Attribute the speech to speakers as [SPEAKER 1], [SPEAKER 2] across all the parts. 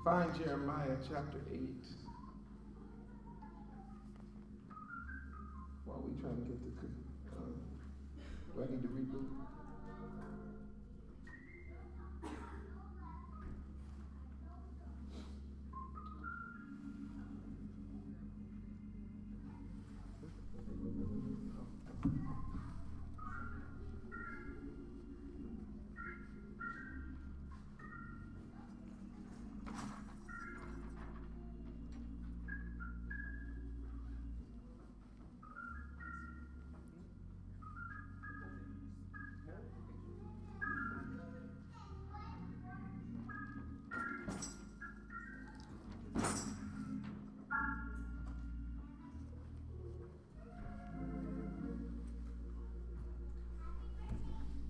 [SPEAKER 1] Find Jeremiah chapter 8. While we trying to get the, do I need to reboot?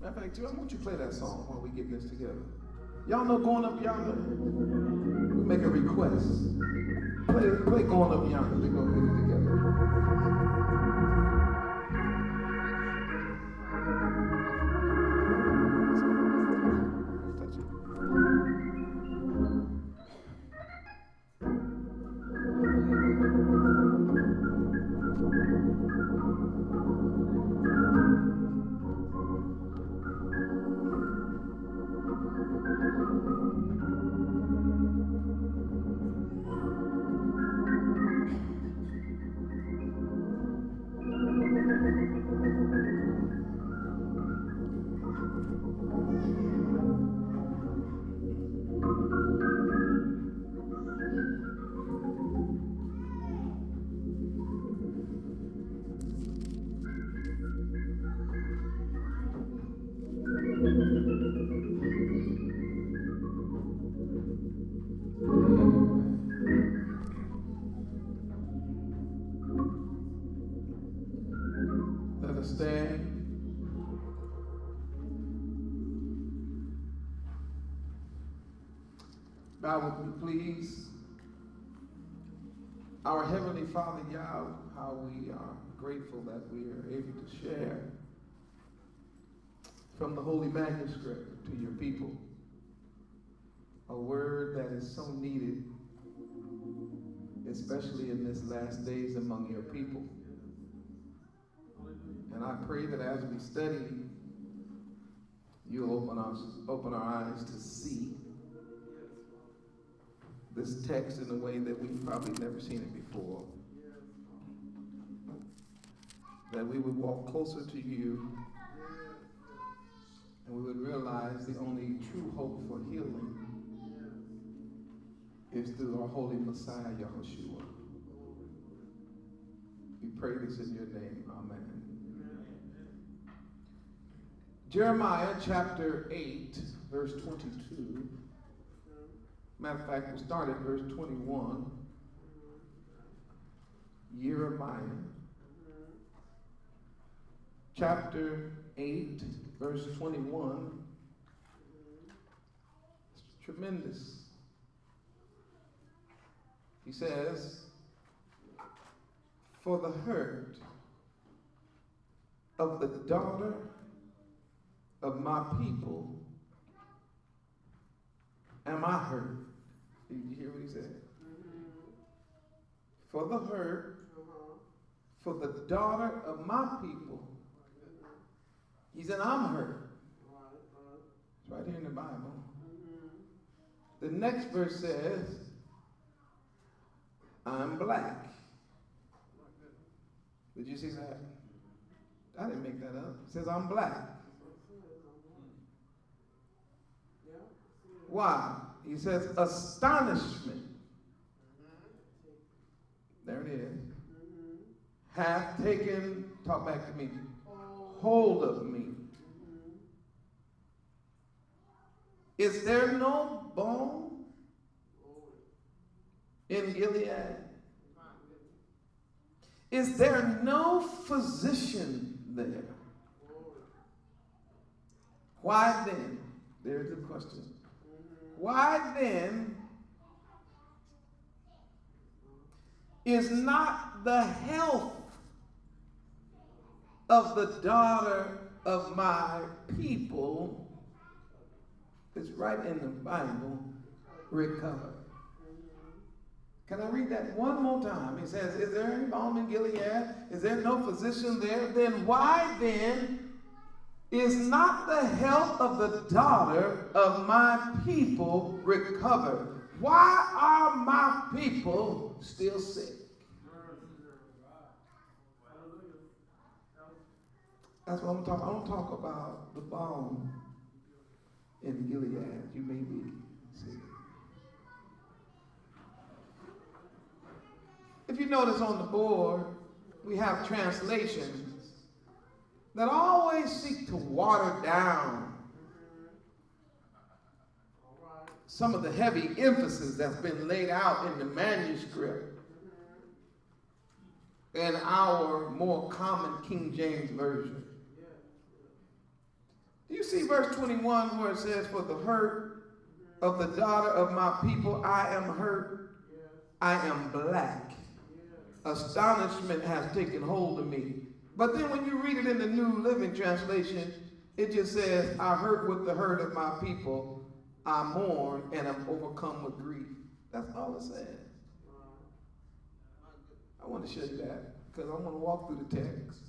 [SPEAKER 1] Matter of fact, too, I want you to play that song while we get this together. Y'all know Going Up Yonder? We make a request. Play Going Up Yonder. We're going to get it together. Let us stand. Bow with me, please. Our Heavenly Father, Yah, how we are grateful that we are able to share from the Holy Manuscript to your people. A word that is so needed, especially in this last days among your people. And I pray that as we study, you'll open our eyes to see this text in a way that we've probably never seen it before. That we would walk closer to you, and we would realize the only true hope for healing is through our holy Messiah, Yahushua. We pray this in your name. Amen. Jeremiah chapter 8, verse 22. Matter of fact, we'll start at verse 21. Jeremiah chapter 8, verse 21. It's tremendous. He says, "For the hurt of the daughter of my people am I hurt." Did you hear what he said? For the hurt, for the daughter of my people. He said, I'm hurt. It's right here in the Bible. The next verse says, I'm black. Did you see that? I didn't make that up. It says, I'm black. Why? He says, astonishment. There it is. Hath taken, talk back to me, hold of me. Is there no balm in Gilead? Is there no physician there? Why then? There's the question. Why then is not the health of the daughter of my people, it's right in the Bible, recovered? Can I read that one more time? He says, is there any balm in Gilead? Is there no physician there? Then why then is not the health of the daughter of my people recovered? Why are my people still sick? That's what I'm talking about. I want to talk about the balm in Gilead. You may be sick. If you notice on the board, we have translations that always seek to water down some of the heavy emphasis that's been laid out in the manuscript in our more common King James Version. Do you see verse 21 where it says, for the hurt of the daughter of my people, I am hurt, I am black. Astonishment has taken hold of me. But then when you read it in the New Living Translation, it just says, I hurt with the hurt of my people, I mourn and am overcome with grief. That's all it says. I want to show you that because I want to walk through the text.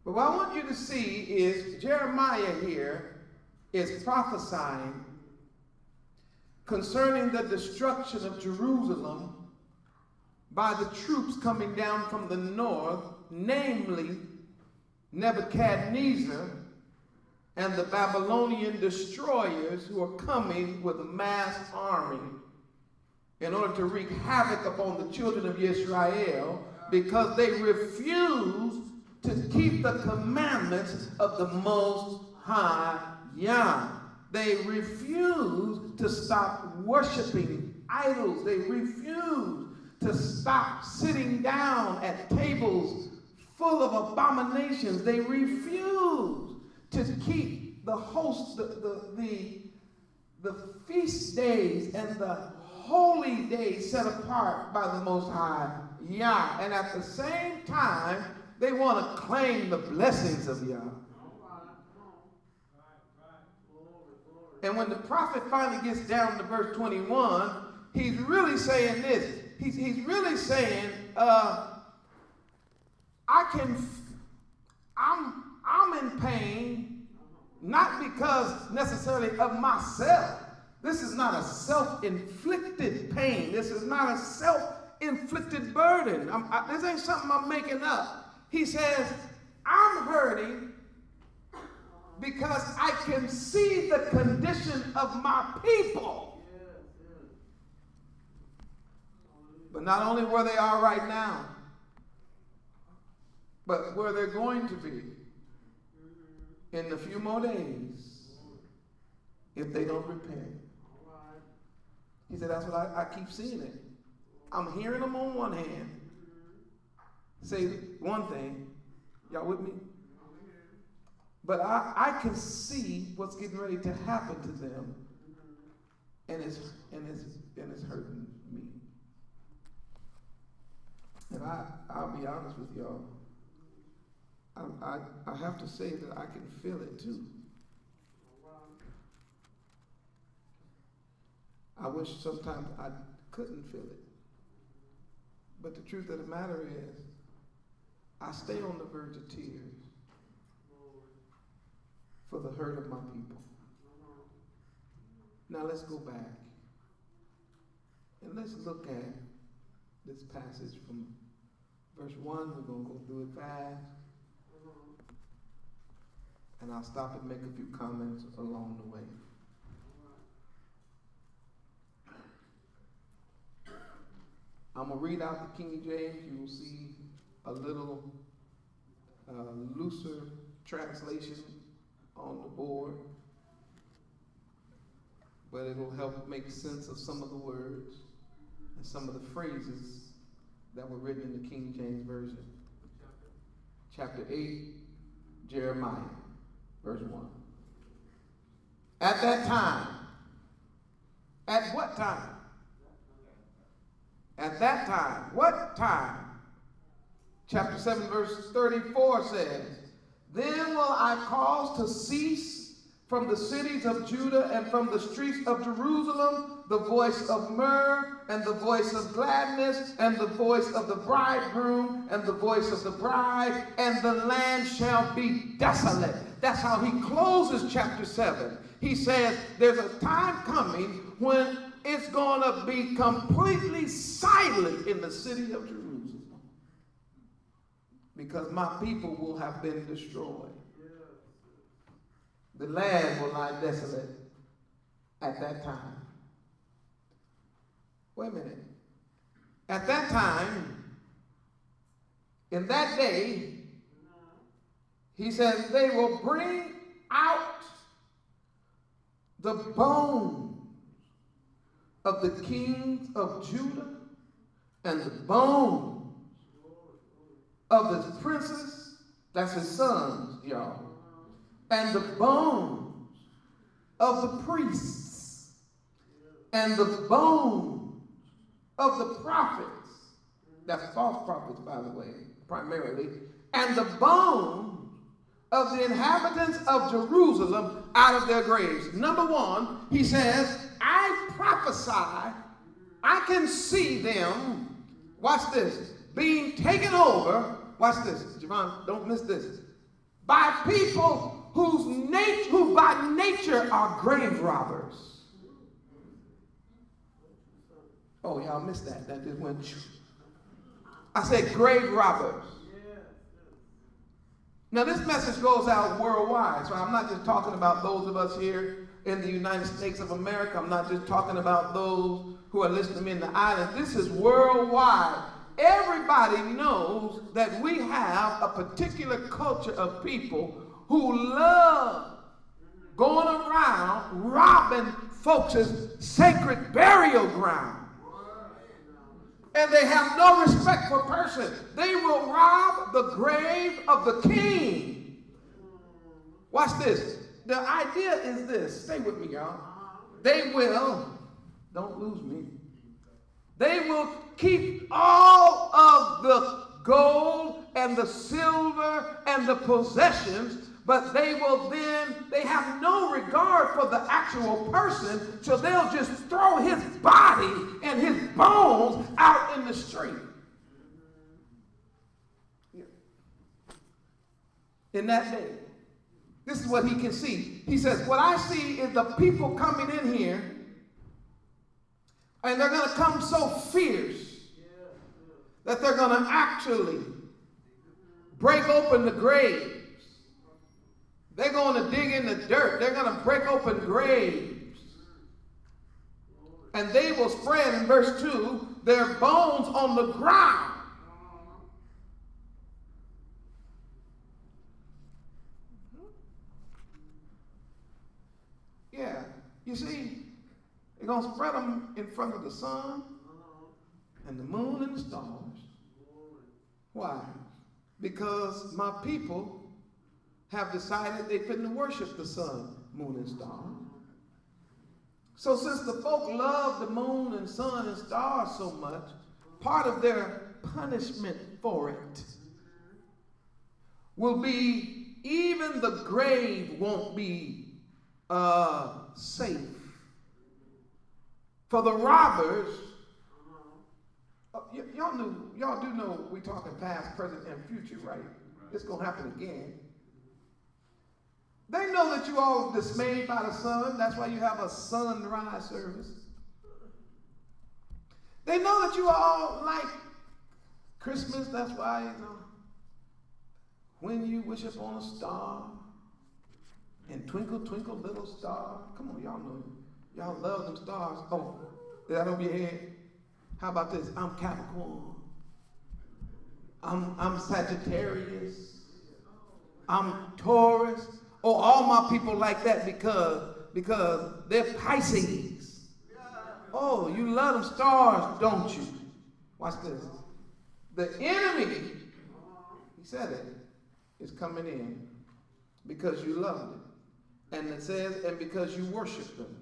[SPEAKER 1] But what I want you to see is Jeremiah here is prophesying concerning the destruction of Jerusalem by the troops coming down from the north, namely Nebuchadnezzar and the Babylonian destroyers who are coming with a mass army in order to wreak havoc upon the children of Israel because they refuse to keep the commandments of the Most High Yah. They refuse to stop worshiping idols. They refuse to stop sitting down at tables full of abominations. They refuse to keep the feast days and the holy days set apart by the Most High Yah. And at the same time, they want to claim the blessings of Yah. And when the prophet finally gets down to verse 21, he's really saying this. He's really saying, I'm in pain, not because necessarily of myself. This is not a self-inflicted pain. This is not a self-inflicted burden. This ain't something I'm making up. He says, I'm hurting because I can see the condition of my people. But not only where they are right now, but where they're going to be in a few more days if they don't repent. He said, that's what I keep seeing it. I'm hearing them on one hand say one thing. Y'all with me? But I can see what's getting ready to happen to them, and it's hurting me. And I'll be honest with y'all. I have to say that I can feel it too. I wish sometimes I couldn't feel it. But the truth of the matter is, I stay on the verge of tears for the hurt of my people. Now let's go back and let's look at this passage from verse 1. We're going to go through it fast. And I'll stop and make a few comments along the way. I'm going to read out the King James. You will see a little looser translation on the board, but it'll help make sense of some of the words and some of the phrases that were written in the King James Version. Chapter 8, Jeremiah, verse 1. At that time, at what time? At that time, what time? Chapter 7, verse 34 says, then will I cause to cease from the cities of Judah and from the streets of Jerusalem, the voice of myrrh and the voice of gladness and the voice of the bridegroom and the voice of the bride, and the land shall be desolate. That's how he closes chapter 7. He says there's a time coming when it's going to be completely silent in the city of Jerusalem because my people will have been destroyed. The land will lie desolate at that time. Wait a minute. At that time, in that day, he says they will bring out the bones of the kings of Judah and the bones of his princes, that's his sons, y'all, and the bones of the priests and the bones of the prophets, that's false prophets, by the way, primarily, and the bones of the inhabitants of Jerusalem out of their graves. Number one, he says, I prophesy, I can see them, watch this, being taken over, watch this, Javon, don't miss this, by people who by nature are grave robbers. Oh, y'all missed that. That just went. I said grave robbers. Now this message goes out worldwide, so I'm not just talking about those of us here in the United States of America. I'm not just talking about those who are listening in the islands. This is worldwide. Everybody knows that we have a particular culture of people who love going around robbing folks' sacred burial ground. And they have no respect for person. They will rob the grave of the king. Watch this. The idea is this. Stay with me, y'all. They will, don't lose me, they will keep all of the gold and the silver and the possessions, but they have no regard for the actual person, so they'll just throw his body and his bones out in the street. In that day, this is what he can see. He says, what I see is the people coming in here, and they're going to come so fierce that they're going to actually break open the graves. They're going to dig in the dirt. They're going to break open graves. And they will spread, in verse 2, their bones on the ground. Yeah, you see, they're going to spread them in front of the sun and the moon and the stars. Why? Because my people have decided they couldn't worship the sun, moon, and stars. So since the folk love the moon and sun and stars so much, part of their punishment for it will be even the grave won't be safe. For the robbers, y'all do know we're talking past, present, and future, right? It's going to happen again. They know that you all dismayed by the sun. That's why you have a sunrise service. They know that you all like Christmas. That's why, when you wish upon a star and twinkle, twinkle, little star. Come on, y'all know. Y'all love them stars. Oh, is that over your head? How about this? I'm Capricorn. I'm Sagittarius. I'm Taurus. Oh, all my people like that because they're Pisces. Oh, you love them stars, don't you? Watch this. The enemy, he said it, is coming in because you love them. And it says, and because you worship them.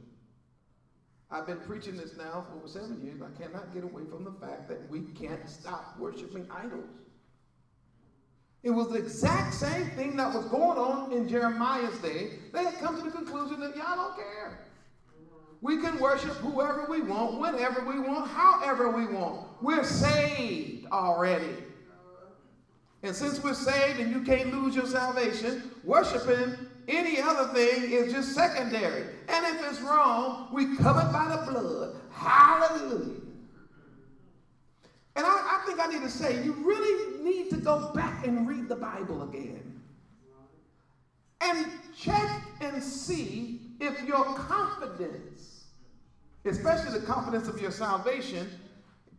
[SPEAKER 1] I've been preaching this now for over 7 years. I cannot get away from the fact that we can't stop worshiping idols. It was the exact same thing that was going on in Jeremiah's day. They had come to the conclusion that y'all don't care. We can worship whoever we want, whenever we want, however we want. We're saved already. And since we're saved and you can't lose your salvation, worshiping any other thing is just secondary. And if it's wrong, we cover it by the blood. Hallelujah. And I think I need to say, you really need to go back and read the Bible again. And check and see if your confidence, especially the confidence of your salvation,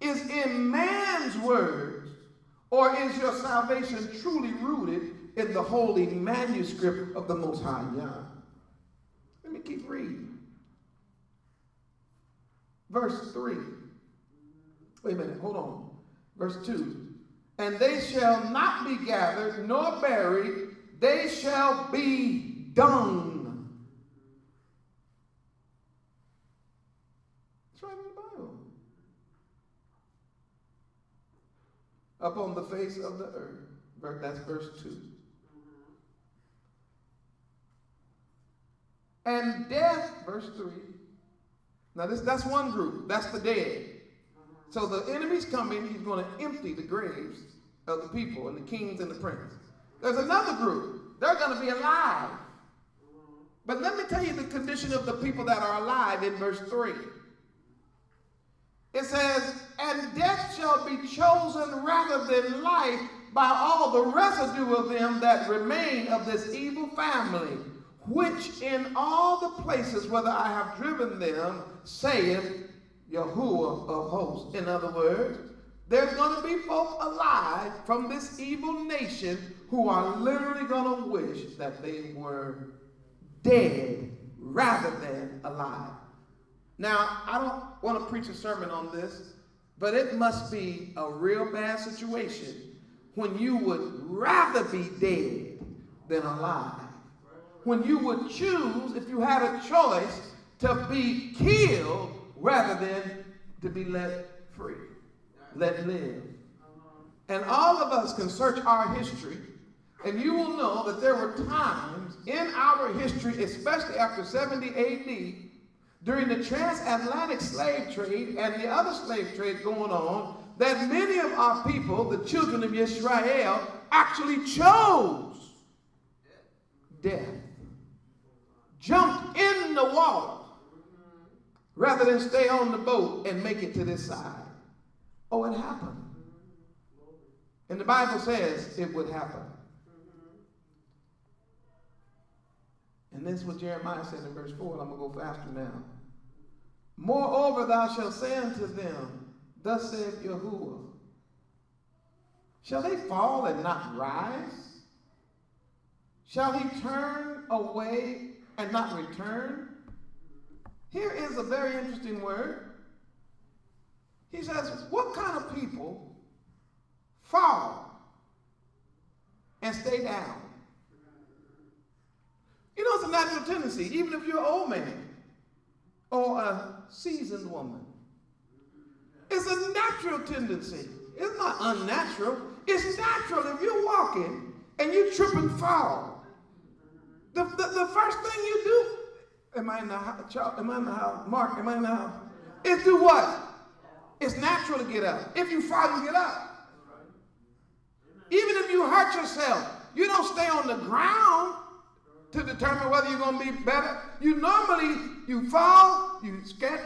[SPEAKER 1] is in man's words, or is your salvation truly rooted in the holy manuscript of the Most High Yah? Let me keep reading. Verse 3. Wait a minute, hold on. Verse 2. And they shall not be gathered nor buried, they shall be dung. It's right in the Bible. Up on the face of the earth. That's verse 2. And death, verse 3. Now that's one group. That's the dead. So the enemy's coming. He's going to empty the graves of the people and the kings and the princes. There's another group. They're going to be alive. But let me tell you the condition of the people that are alive in verse 3. It says, and death shall be chosen rather than life by all the residue of them that remain of this evil family, which in all the places whither I have driven them, saith Yahuwah of hosts. In other words, there's going to be folk alive from this evil nation who are literally going to wish that they were dead rather than alive. Now, I don't want to preach a sermon on this, but it must be a real bad situation when you would rather be dead than alive. When you would choose, if you had a choice, to be killed rather than to be let free, let live. And all of us can search our history, and you will know that there were times in our history, especially after 70 AD, during the transatlantic slave trade and the other slave trade going on, that many of our people, the children of Israel, actually chose death. Jumped in the water rather than stay on the boat and make it to this side. Oh, it happened. And the Bible says it would happen. And this is what Jeremiah said in verse 4, and I'm going to go faster now. Moreover, thou shalt say unto them, thus saith Yahuwah, shall they fall and not rise? Shall he turn away and not return? Here is a very interesting word. He says, what kind of people fall and stay down? You know, it's a natural tendency, even if you're an old man or a seasoned woman. It's a natural tendency. It's not unnatural. It's natural. If you're walking and you trip and fall, the first thing you do, am I in the house? Am I in the house? Mark, am I in the house? Is do what? It's natural to get up. If you fall, you get up. Even if you hurt yourself, you don't stay on the ground to determine whether you're going to be better. You fall, you scrape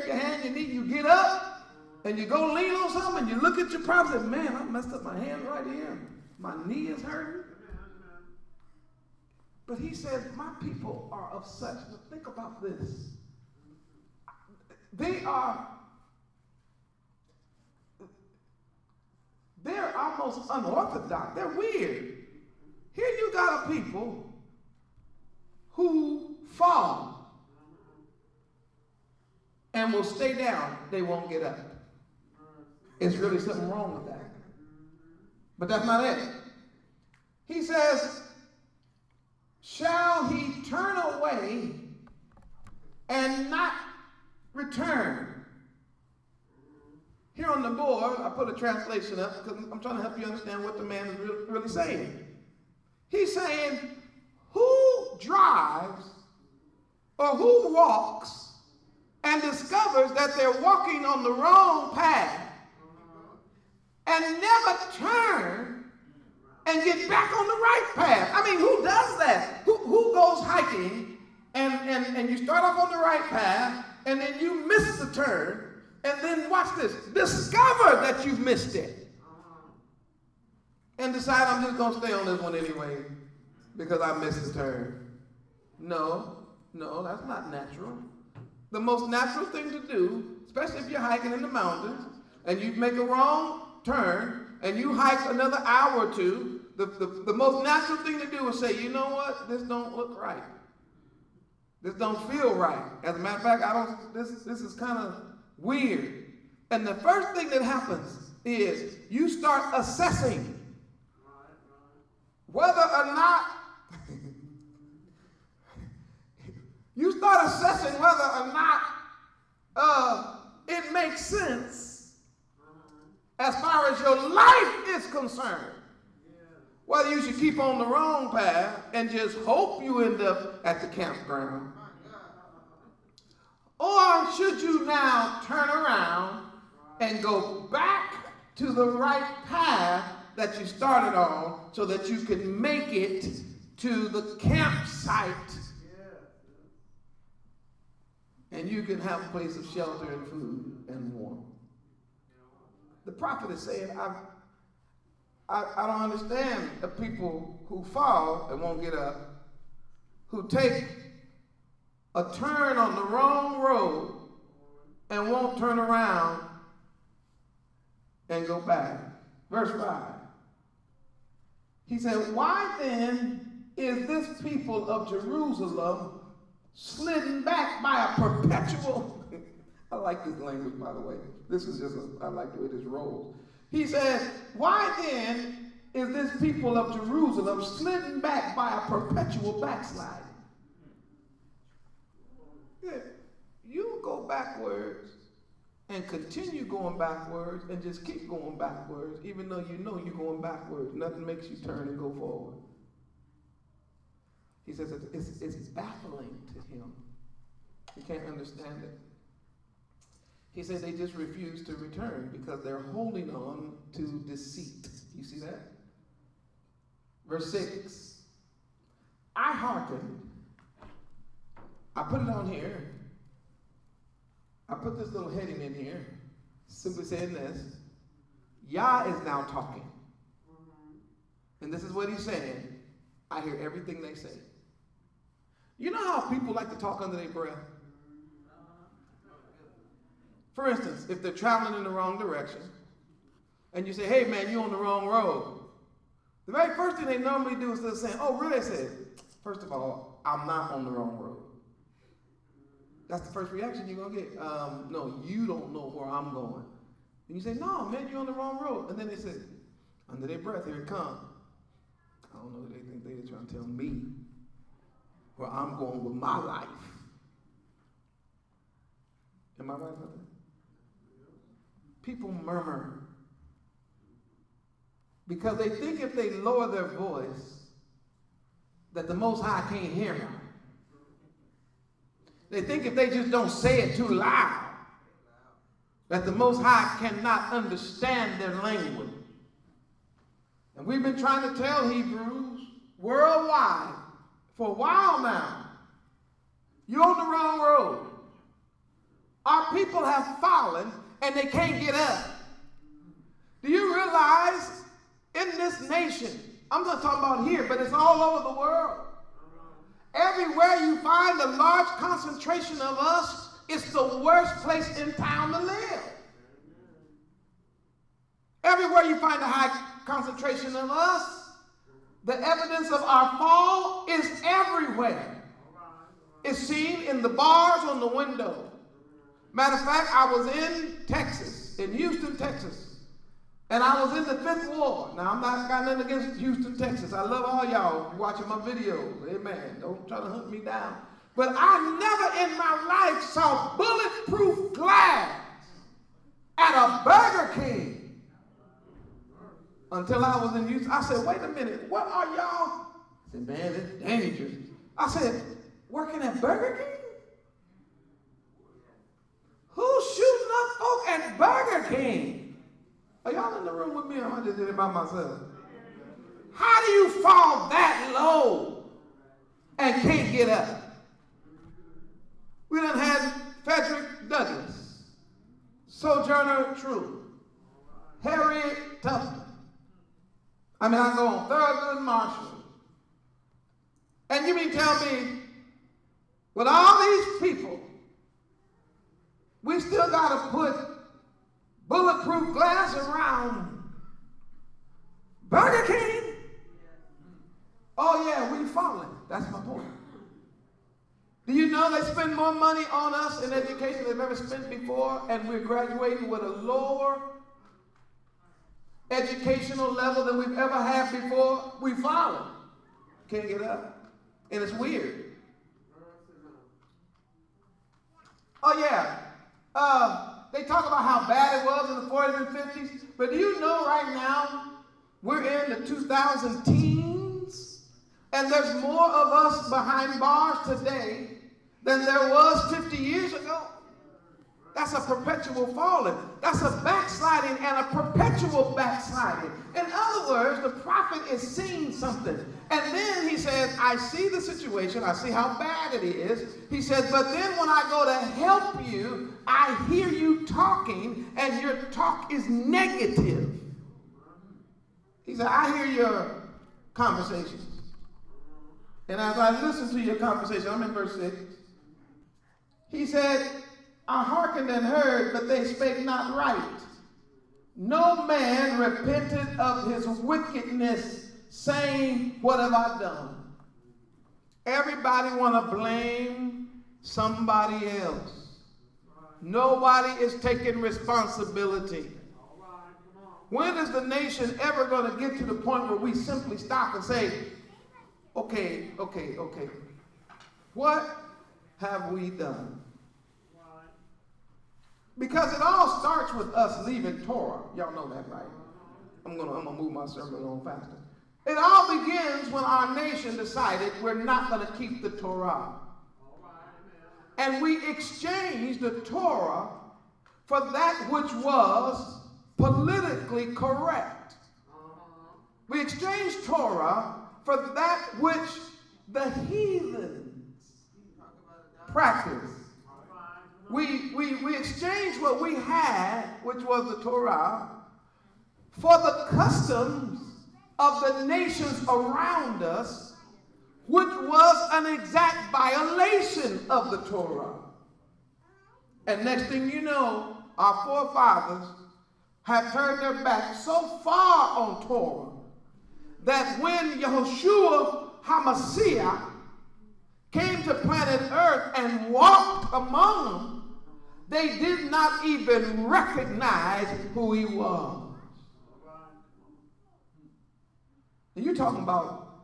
[SPEAKER 1] your hand, your knee, you get up, and you go lean on something, and you look at your problem and say, man, I messed up my hand right here. My knee is hurting. But he says, my people are of such. Now think about this. They're almost unorthodox. They're weird. Here you got a people who fall and will stay down. They won't get up. It's really something wrong with that. But that's not it. He says, shall he turn away and not return? Here here on the board, I put a translation up because I'm trying to help you understand what the man is really saying. He's saying, who drives or who walks and discovers that they're walking on the wrong path and never turn and get back on the right path? I mean, who does that? Who goes hiking and you start off on the right path and then you miss the turn and then watch this, discover that you've missed it and decide I'm just going to stay on this one anyway because I missed the turn? No, that's not natural. The most natural thing to do, especially if you're hiking in the mountains and you make a wrong turn and you hike another hour or two, the most natural thing to do is say, you know what, this don't look right. This don't feel right. As a matter of fact, this is kind of weird. And the first thing that happens is you start assessing whether or not it makes sense as far as your life is concerned. Whether you should keep on the wrong path and just hope you end up at the campground, or should you now turn around and go back to the right path that you started on so that you can make it to the campsite and you can have a place of shelter and food and warmth? The prophet is saying, I don't understand the people who fall and won't get up, who take a turn on the wrong road and won't turn around and go back. Verse 5. He said, why then is this people of Jerusalem slidden back by a perpetual... I like this language, by the way. I like the way this rolls. He says, why then is this people of Jerusalem slidden back by a perpetual backsliding? Yeah, you go backwards and continue going backwards and just keep going backwards, even though you know you're going backwards. Nothing makes you turn and go forward. He says it's baffling to him. He can't understand it. He says they just refuse to return because they're holding on to deceit. You see that? Verse 6. I hearkened. I put it on here. I put this little heading in here, simply saying this. Yah is now talking. And this is what he's saying. I hear everything they say. You know how people like to talk under their breath? For instance, if they're traveling in the wrong direction, and you say, hey man, you're on the wrong road. The very first thing they normally do is they're saying, oh really? I said, first of all, I'm not on the wrong road. That's the first reaction you're going to get. No, you don't know where I'm going. And you say, no man, you're on the wrong road. And then they say, under their breath, here it comes. I don't know, they think they're trying to tell me where I'm going with my life. Am I right about that? People murmur because they think if they lower their voice that the Most High can't hear them. They think if they just don't say it too loud that the Most High cannot understand their language. And we've been trying to tell Hebrews worldwide for a while now, you're on the wrong road. Our people have fallen and they can't get up. Do you realize in this nation, I'm not talking about here, but it's all over the world. Everywhere you find a large concentration of us, it's the worst place in town to live. Everywhere you find a high concentration of us, the evidence of our fall is everywhere. It's seen in the bars on the window. Matter of fact, I was in Texas, in Houston, Texas, and I was in the 5th Ward. Now, I'm not got nothing against Houston, Texas. I love all y'all watching my videos. Amen. Don't try to hunt me down. But I never in my life saw bulletproof glass at a Burger King until I was in youth. I said, wait a minute, what are y'all? I said, man, it's dangerous. I said, working at Burger King? Who's shooting up folk at Burger King? Are y'all in the room with me, or am I just did it by myself? How do you fall that low and can't get up? We done had Frederick Douglass, Sojourner Truth, Harriet Tubman. I mean, I go on, Thurgood Marshall. And you mean tell me, with all these people, we still got to put bulletproof glass around Burger King? Oh yeah, we falling. That's my point. Do you know they spend more money on us in education than they've ever spent before, and we're graduating with a lower educational level than we've ever had before? We falling. Can't get up. And it's weird. Oh yeah. They talk about how bad it was in the 40s and 50s, but do you know right now we're in the 2010s, and there's more of us behind bars today than there was 50 years ago? That's a perpetual falling. That's a backsliding and a perpetual backsliding. In other words, the prophet is seeing something. And then he says, I see the situation. I see how bad it is. He says, but then when I go to help you, I hear you talking, and your talk is negative. He said, I hear your conversations. And as I listen to your conversation, I'm in verse 6. He said, I hearkened and heard, but they spake not right. No man repented of his wickedness, saying, what have I done? Everybody want to blame somebody else. Nobody is taking responsibility. When is the nation ever going to get to the point where we simply stop and say, okay, what have we done? Because it all starts with us leaving Torah. Y'all know that, right? I'm gonna move my sermon on faster. It all begins when our nation decided we're not going to keep the Torah. And we exchanged the Torah for that which was politically correct. We exchanged Torah for that which the heathens practiced. We exchanged what we had, which was the Torah, for the customs of the nations around us, which was an exact violation of the Torah. And next thing you know, our forefathers have turned their back so far on Torah that when Yahushua HaMashiach came to planet Earth and walked among them, they did not even recognize who he was. And you're talking about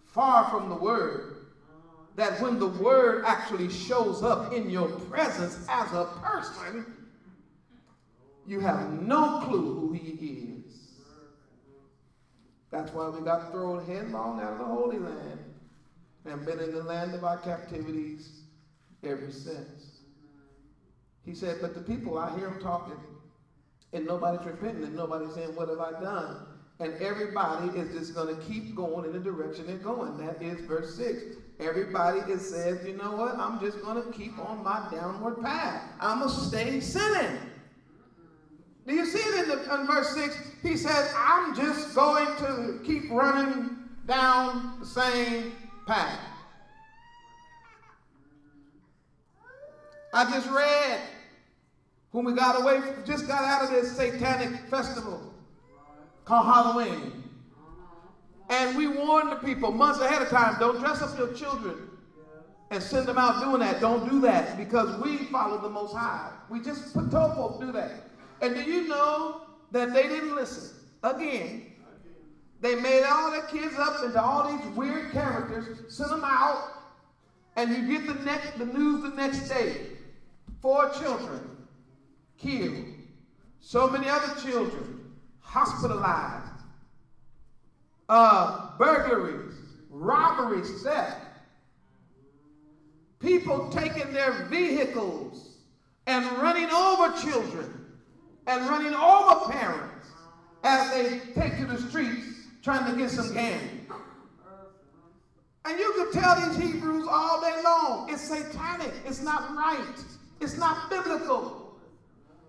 [SPEAKER 1] far from the word, that when the word actually shows up in your presence as a person, you have no clue who he is. That's why we got thrown headlong out of the Holy Land and been in the land of our captivities ever since. He said, but the people, I hear them talking, and nobody's repenting, and nobody's saying, what have I done? And everybody is just going to keep going in the direction they're going. That is verse 6. Everybody is says, you know what? I'm just going to keep on my downward path. I'm going to stay sinning. Do you see it in verse 6? He says, I'm just going to keep running down the same path. I just read when we got away, just got out of this satanic festival called Halloween. And we warned the people months ahead of time, don't dress up your children and send them out doing that. Don't do that, because we follow the Most High. We just told folks do that. And do you know that they didn't listen? Again, they made all their kids up into all these weird characters, sent them out, and you get the news the next day. 4 children killed So many other children hospitalized. Burglaries, robberies, theft. People taking their vehicles and running over children and running over parents as they take to the streets trying to get some candy. And you could tell these Hebrews all day long, it's satanic, it's not right, it's not biblical.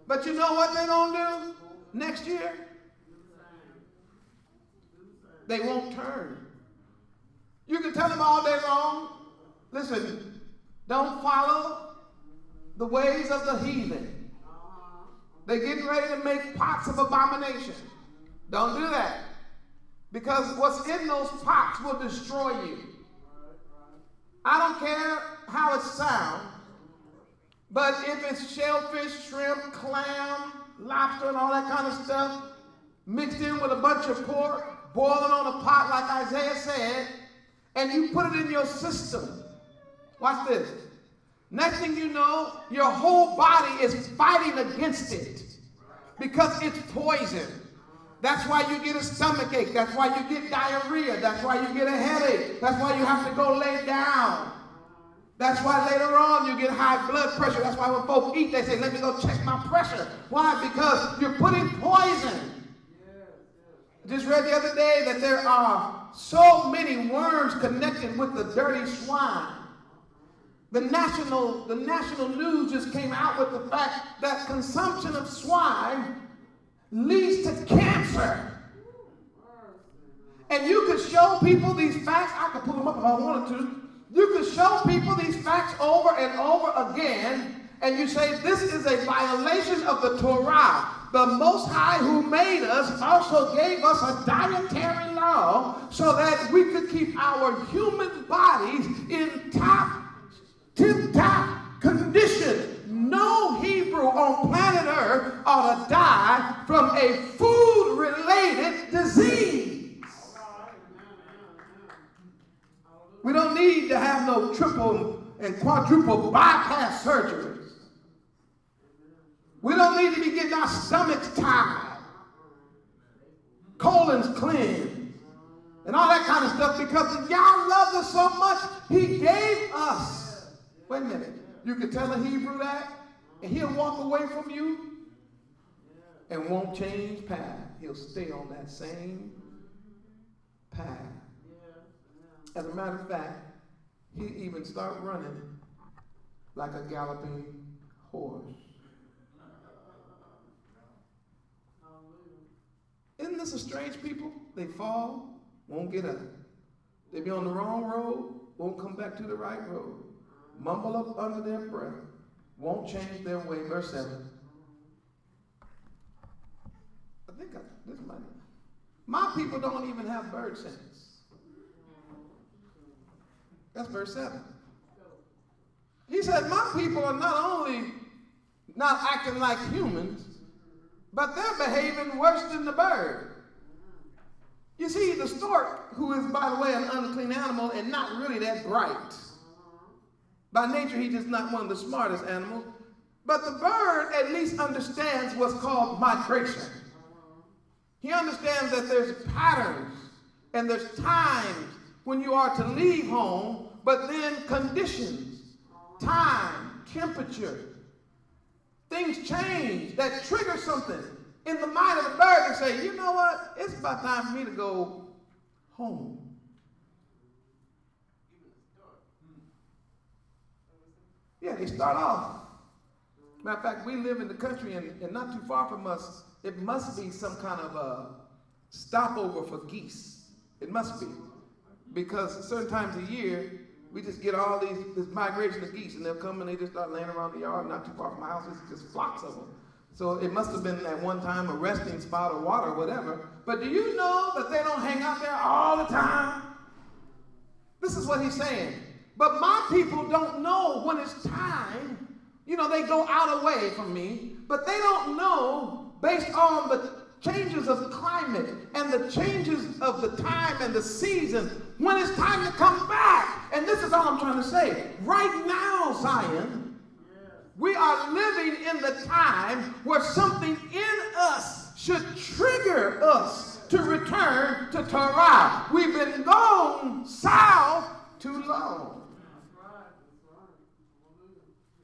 [SPEAKER 1] But you know what they're going to do next year? They won't turn. You can tell them all day long, listen, don't follow the ways of the heathen. They're getting ready to make pots of abomination. Don't do that. Because what's in those pots will destroy you. I don't care how it sounds, but if it's shellfish, shrimp, clam, lobster, and all that kind of stuff, mixed in with a bunch of pork, boiling on a pot like Isaiah said, and you put it in your system, watch this. Next thing you know, your whole body is fighting against it because it's poison. That's why you get a stomach ache. That's why you get diarrhea. That's why you get a headache. That's why you have to go lay down. That's why later on you get high blood pressure. That's why when folks eat, they say, let me go check my pressure. Why? Because you're putting poison. Just read the other day that there are so many worms connected with the dirty swine. The national news just came out with the fact that consumption of swine leads to cancer. And you could show people these facts. I could pull them up if I wanted to. You could show people these facts over and over again, and you say this is a violation of the Torah. The Most High who made us also gave us a dietary law so that we could keep our human bodies in tip-top condition. No Hebrew on planet Earth ought to die from a food-related disease. We don't need to have no triple and quadruple bypass surgeries. We don't need to be getting our stomachs tied, colons cleansed, and all that kind of stuff because Yah loved us so much, He gave us. Wait a minute. You can tell a Hebrew that, and he'll walk away from you and won't change path. He'll stay on that same path. As a matter of fact, he even start running like a galloping horse. Isn't this a strange people? They fall, won't get up. They be on the wrong road, won't come back to the right road. Mumble up under their breath, won't change their way. Verse 7. This might. My people don't even have bird sense. That's verse 7. He said, my people are not only not acting like humans, but they're behaving worse than the bird. You see, the stork, who is, by the way, an unclean animal and not really that bright. By nature, he's just not one of the smartest animals. But the bird at least understands what's called migration. He understands that there's patterns and there's times when you are to leave home, but then conditions, time, temperature, things change that trigger something in the mind of the bird to say, you know what, it's about time for me to go home. Yeah, they start off. Matter of fact, we live in the country and not too far from us, it must be some kind of a stopover for geese. It must be. Because certain times a year, we just get all this migration of geese, and they'll come and they just start laying around the yard, not too far from my house. It's just flocks of them. So it must have been at one time a resting spot or water or whatever. But do you know that they don't hang out there all the time? This is what he's saying. But my people don't know when it's time. You know, they go out away from me, but they don't know based on the changes of climate and the changes of the time and the season when it's time to come back. And this is all I'm trying to say. Right now, Zion, we are living in the time where something in us, should trigger us to return to Torah. We've been gone south too long.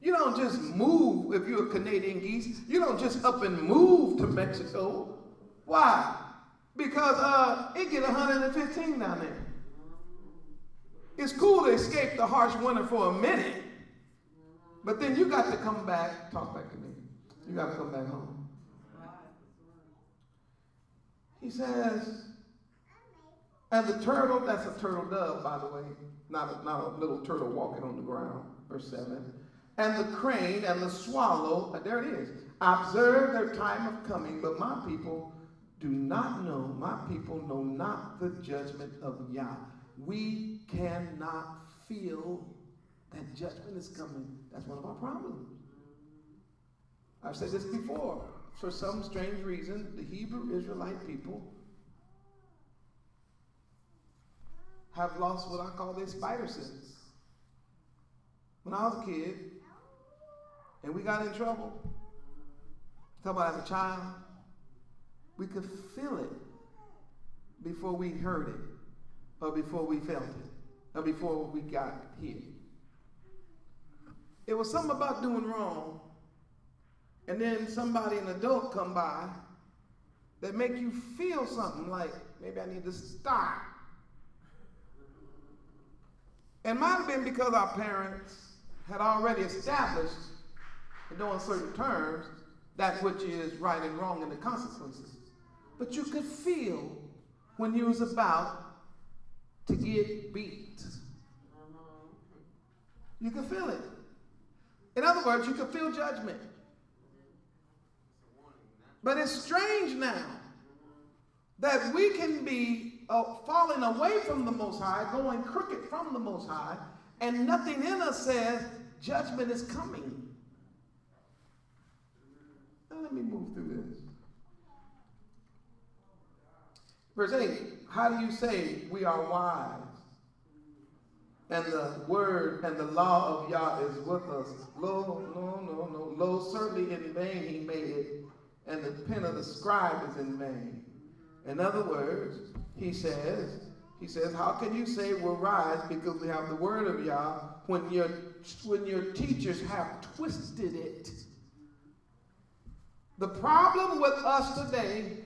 [SPEAKER 1] You don't just move if you're a Canadian geese. You don't just up and move to Mexico. Why? Because it get 115 down there. It's cool to escape the harsh winter for a minute, but then you got to come back. Talk back to me. You got to come back home. He says, and the turtle, that's a turtle dove, by the way, not a little turtle walking on the ground, verse 7. And the crane and the swallow, there it is, observe their time of coming, but my people do not know, my people know not the judgment of Yah. We cannot feel that judgment is coming. That's one of our problems. I've said this before. For some strange reason, the Hebrew Israelite people have lost what I call their spider sense. When I was a kid, and we got in trouble, talk about as a child, we could feel it before we heard it, or before we felt it, or before we got hit. It was something about doing wrong, and then somebody, an adult, come by that make you feel something like, maybe I need to stop. It might have been because our parents had already established, in no uncertain terms, that which is right and wrong and the consequences. But you could feel when you was about to get beat. You could feel it. In other words, you could feel judgment. But it's strange now that we can be falling away from the Most High, going crooked from the Most High, and nothing in us says judgment is coming. Now let me move through this. Verse 8, how do you say we are wise? And the word and the law of Yah is with us. Lo, certainly in vain he made it, and the pen of the scribe is in vain. In other words, he says, how can you say we're wise because we have the word of Yah when your teachers have twisted it? The problem with us today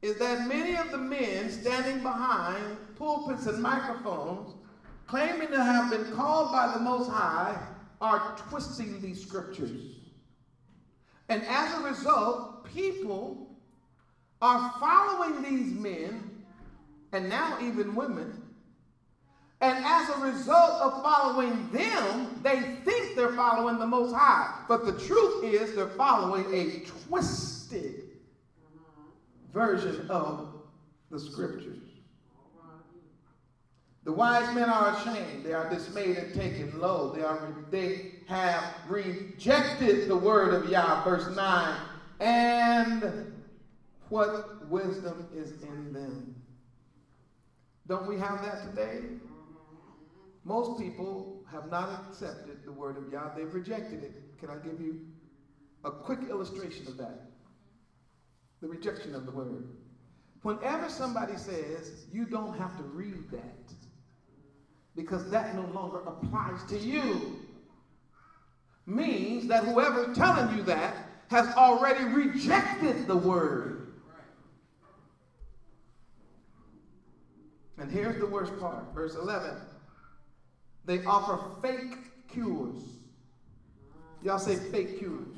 [SPEAKER 1] is that many of the men standing behind pulpits and microphones, claiming to have been called by the Most High, are twisting these scriptures. And as a result, people are following these men, and now even women, and as a result of following them, they think they're following the Most High. But the truth is they're following a twisted version of the scriptures. The wise men are ashamed. They are dismayed and taken low. They have rejected the word of Yah. Verse 9. And what wisdom is in them? Don't we have that today? Most people have not accepted the word of Yah. They've rejected it. Can I give you a quick illustration of that? The rejection of the word. Whenever somebody says, you don't have to read that, because that no longer applies to you, means that whoever's telling you that has already rejected the word. And here's the worst part, verse 11. They offer fake cures. Y'all say fake cures.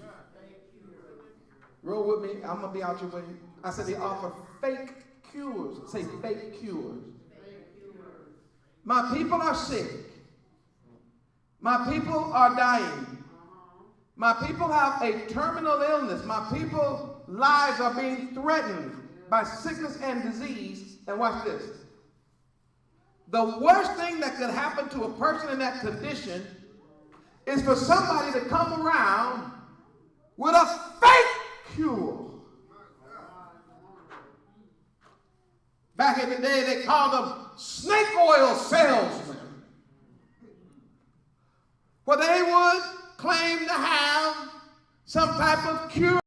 [SPEAKER 1] Roll with me. I'm going to be out your way. I said they offer fake cures. Say fake cures. My people are sick. My people are dying. My people have a terminal illness. My people's lives are being threatened by sickness and disease. And watch this. The worst thing that could happen to a person in that condition is for somebody to come around with a fake cure. Back in the day, they called them snake oil salesmen, where they would claim to have some type of cure.